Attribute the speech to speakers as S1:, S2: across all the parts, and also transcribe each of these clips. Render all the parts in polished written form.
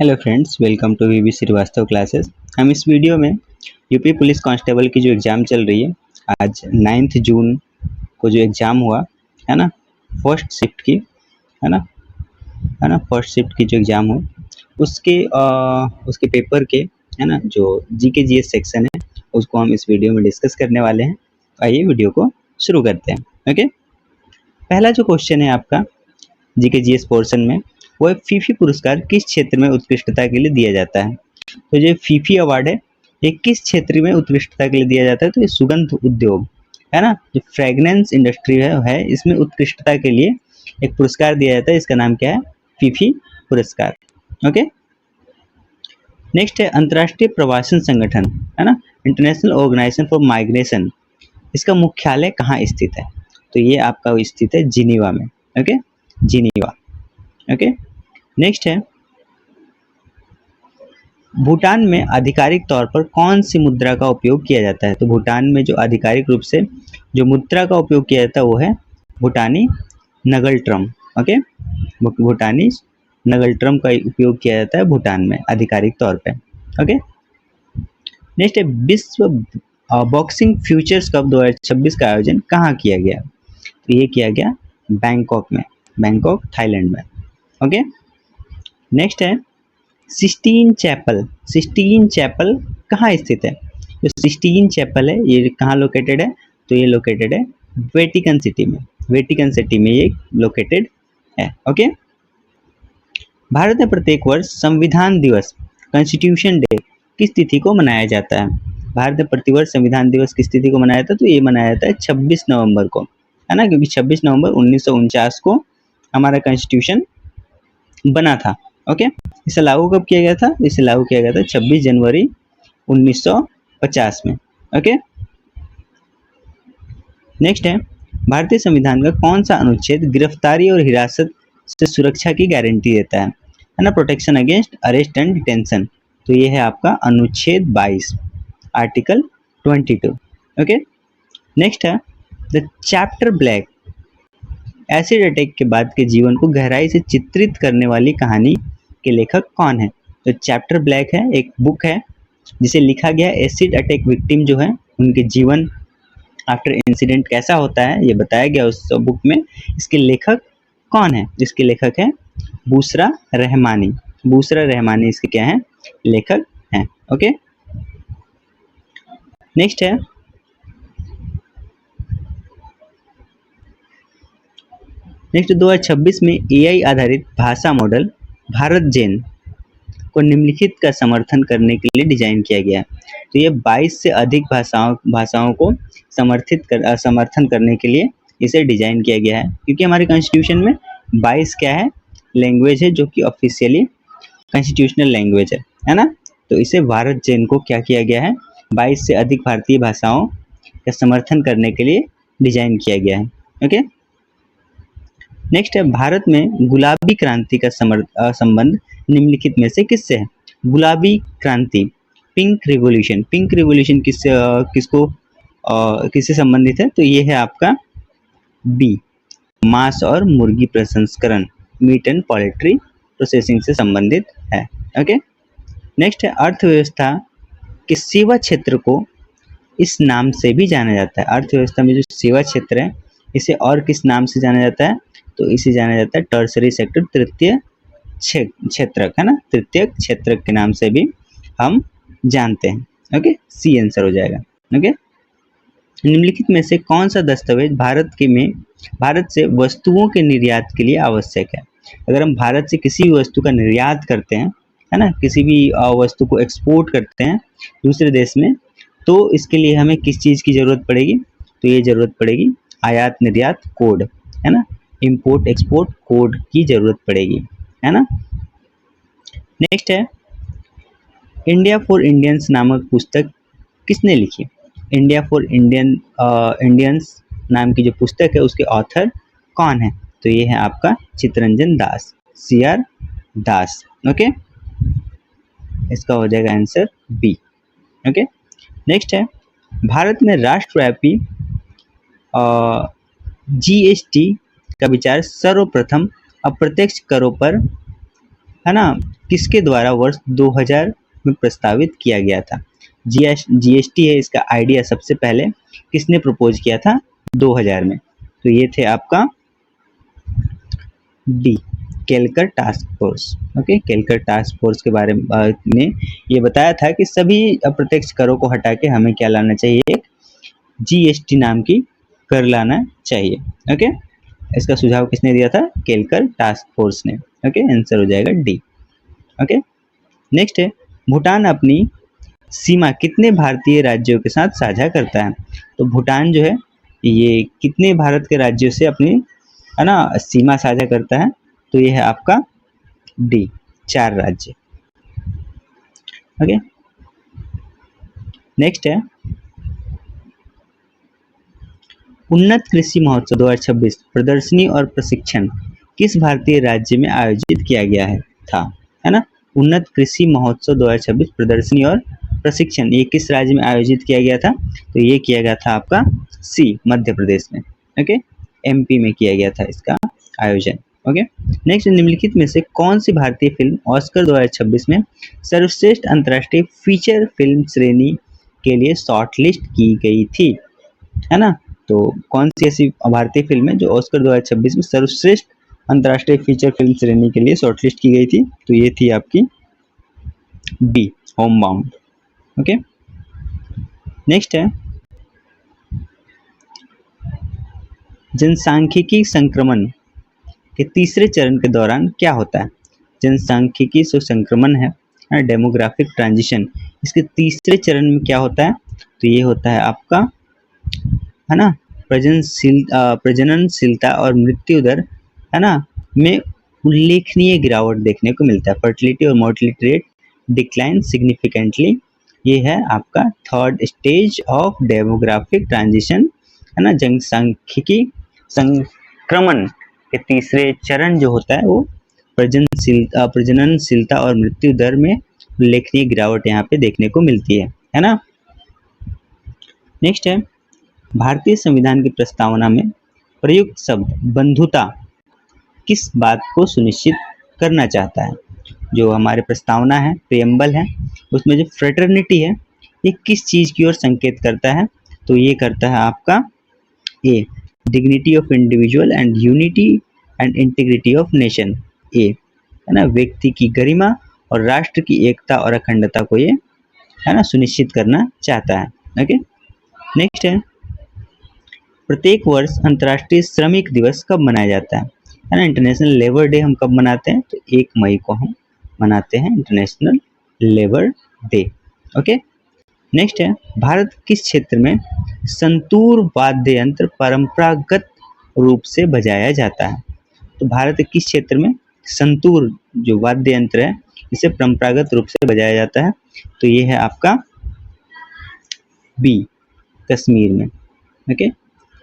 S1: Hello friends, welcome to VB Srivastava classes. हम इस video में यूपी पुलिस कांस्टेबल की जो एग्ज़ाम चल रही है, आज 9 जून को जो एग्ज़ाम हुआ है ना, फर्स्ट शिफ्ट की है ना फर्स्ट शिफ्ट की जो एग्ज़ाम हुई उसके पेपर के है ना, जो जीके जीएस सेक्शन है उसको हम इस वीडियो में डिस्कस करने वाले हैं। आइए वीडियो को शुरू करते हैं। ओके, पहला जो क्वेश्चन है आपका जीके जीएस पोर्शन में, वो है फीफी पुरस्कार किस क्षेत्र में उत्कृष्टता के लिए दिया जाता है। तो जो फीफी अवार्ड है ये किस क्षेत्र में उत्कृष्टता के लिए दिया जाता है, तो ये सुगंध उद्योग है ना, जो फ्रेगनेंस इंडस्ट्री है इसमें उत्कृष्टता के लिए एक पुरस्कार दिया जाता है। इसका नाम क्या है? फीफी पुरस्कार। ओके, नेक्स्ट है अंतर्राष्ट्रीय प्रवासन संगठन है ना, इंटरनेशनल ऑर्गेनाइजेशन फॉर माइग्रेशन, इसका मुख्यालय कहाँ स्थित है? तो ये आपका स्थित है जिनीवा में। Okay, Geneva. ओके, नेक्स्ट है भूटान में आधिकारिक तौर पर कौन सी मुद्रा का उपयोग किया जाता है? तो भूटान में जो आधिकारिक रूप से जो मुद्रा का उपयोग किया जाता है वो है भूटानी नगलट्रम। ओके, भूटानी नगलट्रम का उपयोग किया जाता है भूटान में आधिकारिक तौर पे। ओके, नेक्स्ट है विश्व बॉक्सिंग फ्यूचर्स कप 2026 का आयोजन कहाँ किया गया? तो ये किया गया बैंकॉक में, बैंकॉक थाईलैंड में। ओके, नेक्स्ट है सिस्टीन चैपल। सिस्टीन चैपल कहाँ स्थित है? जो सिस्टीन चैपल है ये कहाँ लोकेटेड है? तो ये लोकेटेड है वेटिकन सिटी में, वेटिकन सिटी में ये लोकेटेड है। ओके, भारत में प्रत्येक वर्ष संविधान दिवस कॉन्स्टिट्यूशन डे किस तिथि को मनाया जाता है? भारत में प्रतिवर्ष संविधान दिवस किस तिथि को मनाया जाता है? तो ये मनाया जाता है 26 नवंबर को, है ना, क्योंकि 26 नवंबर 1949 को हमारा कॉन्स्टिट्यूशन बना था। ओके, इसे लागू कब किया गया था? इसे लागू किया गया था 26 जनवरी 1950 में। ओके, नेक्स्ट है भारतीय संविधान का कौन सा अनुच्छेद गिरफ्तारी और हिरासत से सुरक्षा की गारंटी देता है ना, protection against arrest and detention. तो ये है आपका अनुच्छेद 22, आर्टिकल 22। ओके, नेक्स्ट है the chapter black acid attack के बाद के जीवन को गहराई से चित्रित करने वाली कहानी के लेखक कौन है? तो चैप्टर ब्लैक है एक बुक है जिसे लिखा गया एसिड अटैक विक्टिम जो है उनके जीवन आफ्टर इंसिडेंट कैसा होता है ये बताया गया उस बुक में। इसके लेखक कौन है? इसके लेखक है बुशरा रहमानी। बुशरा रहमानी इसके क्या है? लेखक हैं। ओके, नेक्स्ट है नेक्स्ट 2026 में एआई आधारित भाषा मॉडल भारत जेन को निम्नलिखित का समर्थन करने के लिए डिजाइन किया गया है। तो ये 22 से अधिक भाषाओं को समर्थन करने के लिए इसे डिजाइन किया गया है, क्योंकि हमारे कॉन्स्टिट्यूशन में 22 क्या है? लैंग्वेज है जो कि ऑफिशियली कॉन्स्टिट्यूशनल लैंग्वेज है ना। तो इसे भारत जेन को क्या किया गया है? 22 से अधिक भारतीय भाषाओं का समर्थन करने के लिए डिजाइन किया गया है। ओके, नेक्स्ट है भारत में गुलाबी क्रांति का संबंध निम्नलिखित में से किससे है? गुलाबी क्रांति, पिंक रिवॉल्यूशन, पिंक रिवॉल्यूशन किससे संबंधित है? तो ये है आपका बी, मांस और मुर्गी प्रसंस्करण, मीट एंड पोल्ट्री प्रोसेसिंग से संबंधित है। ओके, नेक्स्ट है अर्थव्यवस्था के सेवा क्षेत्र को इस नाम से भी जाना जाता है। अर्थव्यवस्था में जो सेवा क्षेत्र है इसे और किस नाम से जाना जाता है? तो इसे जाना जाता है टर्सरी सेक्टर, तृतीय क्षेत्रक, है ना, तृतीय क्षेत्रक के नाम से भी हम जानते हैं। ओके, सी आंसर हो जाएगा। ओके, निम्नलिखित में से कौन सा दस्तावेज भारत से वस्तुओं के निर्यात के लिए आवश्यक है? अगर हम भारत से किसी भी वस्तु का निर्यात करते हैं, है ना, किसी भी वस्तु को एक्सपोर्ट करते हैं दूसरे देश में, तो इसके लिए हमें किस चीज़ की ज़रूरत पड़ेगी? तो ये ज़रूरत पड़ेगी आयात निर्यात कोड, है ना, इंपोर्ट एक्सपोर्ट कोड की ज़रूरत पड़ेगी, है ना। नेक्स्ट है इंडिया फॉर इंडियंस नामक पुस्तक किसने लिखी? इंडिया फॉर इंडियंस नाम की जो पुस्तक है उसके ऑथर कौन है? तो ये है आपका चित्तरंजन दास, CR दास। ओके, इसका हो जाएगा आंसर बी। ओके, नेक्स्ट है भारत में राष्ट्रव्यापी GST का विचार सर्वप्रथम अप्रत्यक्ष करों पर है ना, किसके द्वारा वर्ष 2000 में प्रस्तावित किया गया था? जीएसटी है इसका आइडिया सबसे पहले किसने प्रपोज किया था 2000 में? तो ये थे आपका D, Kelkar task force. Okay, Kelkar task force के बारे में ये बताया था कि सभी अप्रत्यक्ष करों को हटा के हमें क्या लाना चाहिए, एक जीएसटी नाम की कर लाना चाहिए। ओके, इसका सुझाव किसने दिया था? केलकर टास्क फोर्स ने। ओके, आंसर हो जाएगा डी। ओके, नेक्स्ट है, भूटान अपनी सीमा कितने भारतीय राज्यों के साथ साझा करता है? तो भूटान जो है ये कितने भारत के राज्यों से अपनी, है ना, सीमा साझा करता है? तो ये है आपका डी, 4 राज्य। ओके, नेक्स्ट है, उन्नत कृषि महोत्सव 2026 प्रदर्शनी और प्रशिक्षण किस भारतीय राज्य में आयोजित किया गया है ना? उन्नत कृषि महोत्सव 2026 प्रदर्शनी और प्रशिक्षण ये किस राज्य में आयोजित किया गया था? तो ये किया गया था आपका सी, मध्य प्रदेश में। ओके, एमपी में किया गया था इसका आयोजन। ओके, नेक्स्ट, निम्नलिखित में से कौन सी भारतीय फिल्म ऑस्कर 2026 में सर्वश्रेष्ठ अंतर्राष्ट्रीय फीचर फिल्म श्रेणी के लिए शॉर्टलिस्ट की गई थी? है ना, तो कौन सी ऐसी भारतीय फिल्म है जो ऑस्कर 2026 में सर्वश्रेष्ठ अंतर्राष्ट्रीय फीचर फिल्म श्रेणी के लिए शॉर्टलिस्ट की गई थी? तो ये थी आपकी B, home bound. Okay, next है, जनसांख्यिकी संक्रमण के तीसरे चरण के दौरान क्या होता है? जनसांख्यिकी जो संक्रमण है, डेमोग्राफिक ट्रांजिशन, इसके तीसरे चरण में क्या होता है? तो ये होता है आपका, है ना, प्रजननशीलता और मृत्यु दर, है ना, में उल्लेखनीय गिरावट देखने को मिलता है। फर्टिलिटी और मोर्टेलिटी रेट डिक्लाइन सिग्निफिकेंटली। ये है आपका third stage of demographic transition, है ना। जनसांख्यिकी संक्रमण के तीसरे चरण जो होता है वो प्रजननशीलता और मृत्यु दर में उल्लेखनीय गिरावट यहाँ पे देखने को मिलती है ना। नेक्स्ट है, भारतीय संविधान की प्रस्तावना में प्रयुक्त शब्द बंधुता किस बात को सुनिश्चित करना चाहता है? जो हमारे प्रस्तावना है, प्रियम्बल है, उसमें जो फ्रेटर्निटी है ये किस चीज की ओर संकेत करता है? तो ये करता है आपका A, dignity of individual and unity and integrity of nation. A, है ना, व्यक्ति की गरिमा और राष्ट्र की एकता और अखंडता को ये, है ना, सुनिश्चित करना चाहता है। ओके, नेक्स्ट है, प्रत्येक वर्ष अंतर्राष्ट्रीय श्रमिक दिवस कब मनाया जाता है? है ना, इंटरनेशनल लेबर डे हम कब मनाते हैं? तो 1 मई को हम मनाते हैं international labour day. Okay, next है, भारत किस क्षेत्र में संतूर वाद्य यंत्र परंपरागत रूप से बजाया जाता है? तो भारत किस क्षेत्र में संतूर जो वाद्य यंत्र है इसे परंपरागत रूप से बजाया जाता है? तो ये है आपका बी, कश्मीर में। ओके,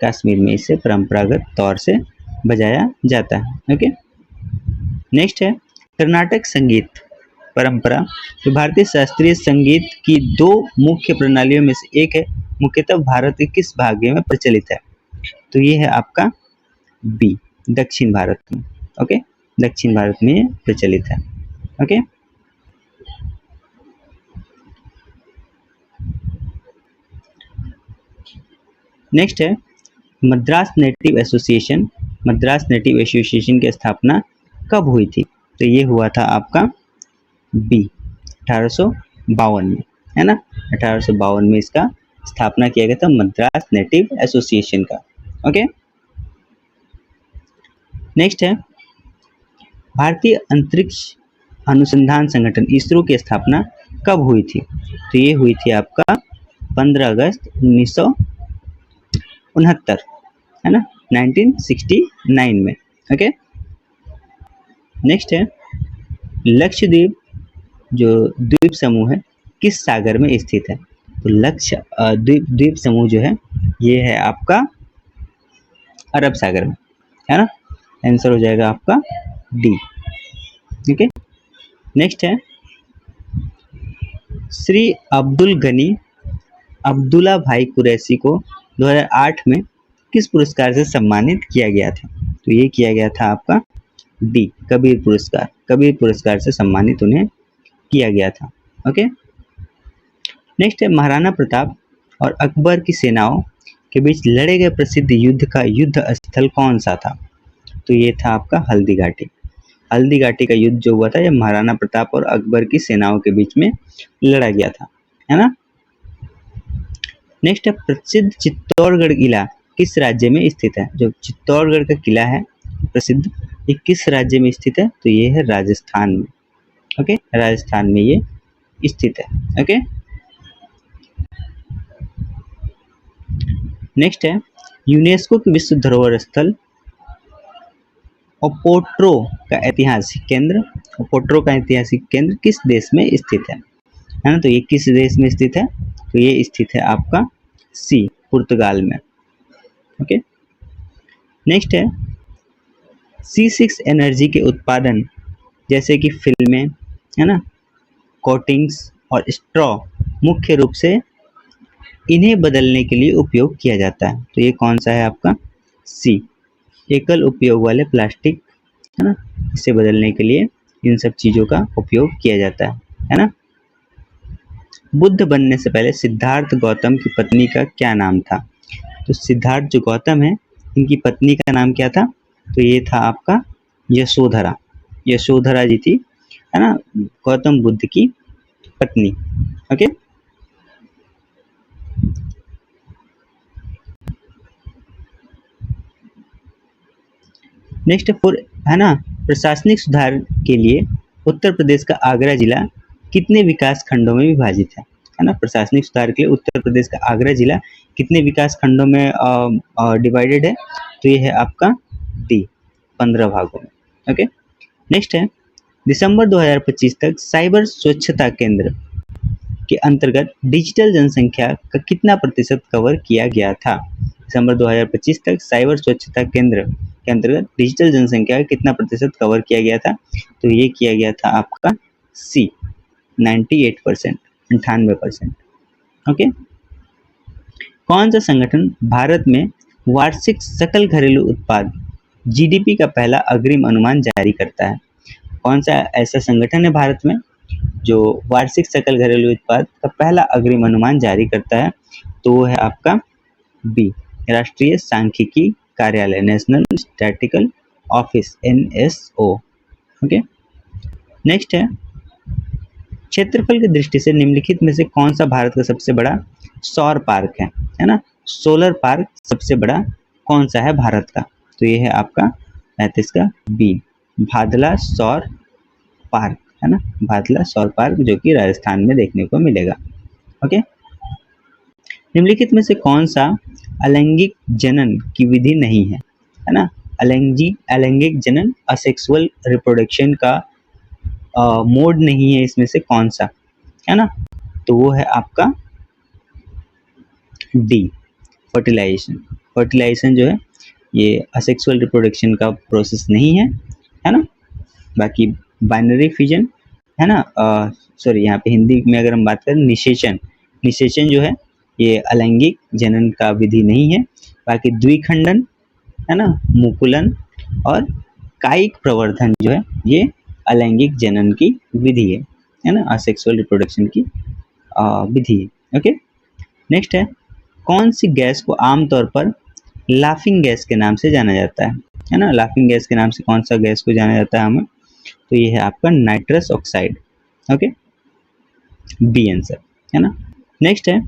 S1: कश्मीर में इसे परंपरागत तौर से बजाया जाता है। ओके, नेक्स्ट है, कर्नाटक संगीत परंपरा जो भारतीय शास्त्रीय संगीत की 2 मुख्य प्रणालियों में से एक है, मुख्यतः भारत के किस भाग में प्रचलित है? तो ये है आपका बी, दक्षिण भारत में। ओके, दक्षिण भारत में प्रचलित है। ओके, नेक्स्ट है, मद्रास नेटिव एसोसिएशन की स्थापना कब हुई थी? तो ये हुआ था आपका बी, 1852 में, है ना। 1852 में इसका स्थापना किया गया था, मद्रास नेटिव एसोसिएशन का। ओके, नेक्स्ट है, भारतीय अंतरिक्ष अनुसंधान संगठन इसरो की स्थापना कब हुई थी? तो ये हुई थी आपका 15 अगस्त 1969, है ना, 1969 में। ओके, नेक्स्ट है, लक्षद्वीप जो द्वीप समूह है किस सागर में स्थित है? तो द्वीप समूह जो है ये है आपका अरब सागर में, है ना। आंसर हो जाएगा आपका डी। ओके, नेक्स्ट है, श्री अब्दुल गनी अब्दुल्ला भाई कुरैशी को 2008 में किस पुरस्कार से सम्मानित किया गया था? तो ये किया गया था आपका डी, कबीर पुरस्कार। कबीर पुरस्कार से सम्मानित उन्हें किया गया था। ओके, नेक्स्ट है महाराणा प्रताप और अकबर की सेनाओं के बीच लड़े गए प्रसिद्ध युद्ध का युद्ध स्थल कौन सा था? तो ये था आपका हल्दी घाटी। हल्दी घाटी का युद्ध जो हुआ था ये महाराणा प्रताप और अकबर की सेनाओं के बीच में लड़ा गया था, है ना। नेक्स्ट है प्रसिद्ध चित्तौड़गढ़ किला किस राज्य में स्थित है? जो चित्तौड़गढ़ का किला है प्रसिद्ध, ये किस राज्य में स्थित है? तो ये है राजस्थान में। ओके, राजस्थान में ये स्थित है। ओके, नेक्स्ट है यूनेस्को की विश्व धरोहर स्थल ओपोट्रो का ऐतिहासिक केंद्र, ओपोट्रो का ऐतिहासिक केंद्र किस देश में स्थित है ना। तो ये किस देश में स्थित है? तो ये स्थित है आपका सी, पुर्तगाल में। ओके, नेक्स्ट है C6 एनर्जी के उत्पादन जैसे कि फिल्में, है ना, कोटिंग्स और स्ट्रॉ मुख्य रूप से इन्हें बदलने के लिए उपयोग किया जाता है। तो ये कौन सा है आपका? सी, एकल उपयोग वाले प्लास्टिक, है ना, इसे बदलने के लिए इन सब चीजों का उपयोग किया जाता है ना। बुद्ध बनने से पहले सिद्धार्थ गौतम की पत्नी का क्या नाम था? तो सिद्धार्थ जो गौतम है इनकी पत्नी का नाम क्या था? तो ये था आपका यशोधरा। यशोधरा जी थी, है ना, गौतम बुद्ध की पत्नी। ओके, नेक्स्ट है ना, प्रशासनिक सुधार के लिए उत्तर प्रदेश का आगरा जिला कितने विकास खंडों में विभाजित है ना। प्रशासनिक सुधार के लिए उत्तर प्रदेश का आगरा जिला कितने विकास खंडों में डिवाइडेड है? तो ये है आपका डी, 15 भागों में। ओके, नेक्स्ट है दिसंबर 2025 तक साइबर स्वच्छता केंद्र के अंतर्गत डिजिटल जनसंख्या का कितना प्रतिशत कवर किया गया था? दिसंबर 2025 तक साइबर स्वच्छता केंद्र के अंतर्गत डिजिटल जनसंख्या का कितना प्रतिशत कवर किया गया था? तो ये किया गया था आपका सी, 98%, 98%। ओके, कौन सा संगठन भारत में वार्षिक सकल घरेलू उत्पाद जीडीपी का पहला अग्रिम अनुमान जारी करता है? कौन सा ऐसा संगठन है भारत में जो वार्षिक सकल घरेलू उत्पाद का पहला अग्रिम अनुमान जारी करता है? तो वो है आपका बी, राष्ट्रीय सांख्यिकी कार्यालय, national statistical office, NSO। Okay, next है क्षेत्रफल की दृष्टि से निम्नलिखित में से कौन सा भारत का सबसे बड़ा सौर पार्क है ना। सोलर पार्क सबसे बड़ा कौन सा है भारत का? तो ये है आपका 35 का बी, भादला सौर पार्क, है ना, भादला सौर पार्क जो कि राजस्थान में देखने को मिलेगा। ओके, निम्नलिखित में से कौन सा अलैंगिक जनन की विधि नहीं है ना। अलैंगिक जनन, असेक्सुअल रिप्रोडक्शन का मोड नहीं है, इसमें से कौन सा, है ना। तो वो है आपका डी, फर्टिलाइजेशन। फर्टिलाइजेशन जो है ये असेक्सुअल रिप्रोडक्शन का प्रोसेस नहीं है ना। बाकी बाइनरी फिजन, है ना, सॉरी यहाँ पे हिंदी में अगर हम बात करें निषेचन, निषेचन जो है ये अलैंगिक जनन का विधि नहीं है। बाकी द्विखंडन, है ना, मुकुलन और कायिक प्रवर्धन जो है ये अलैंगिक जनन की विधि है ना, असेक्सुअल रिप्रोडक्शन की विधि है। ओके, नेक्स्ट है कौन सी गैस को आमतौर पर लाफिंग गैस के नाम से जाना जाता है ना। लाफिंग गैस के नाम से कौन सा गैस को जाना जाता है हमें? तो ये है आपका nitrous oxide. Okay, B answer, है ना। नेक्स्ट है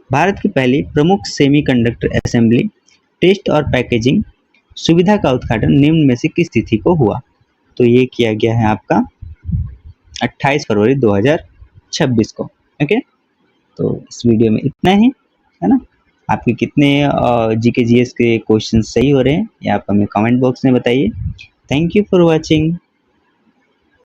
S1: भारत की पहली प्रमुख सेमीकंडक्टर असेंबली, टेस्ट और पैकेजिंग सुविधा का उद्घाटन निम्न में से किस तिथि को हुआ? तो ये किया गया है आपका 28 फरवरी 2026 को। ओके, तो इस वीडियो में इतना ही, है ना। आपके कितने जीके जीएस के क्वेश्चन सही हो रहे हैं ये आप हमें कमेंट बॉक्स में बताइए। Thank you for watching.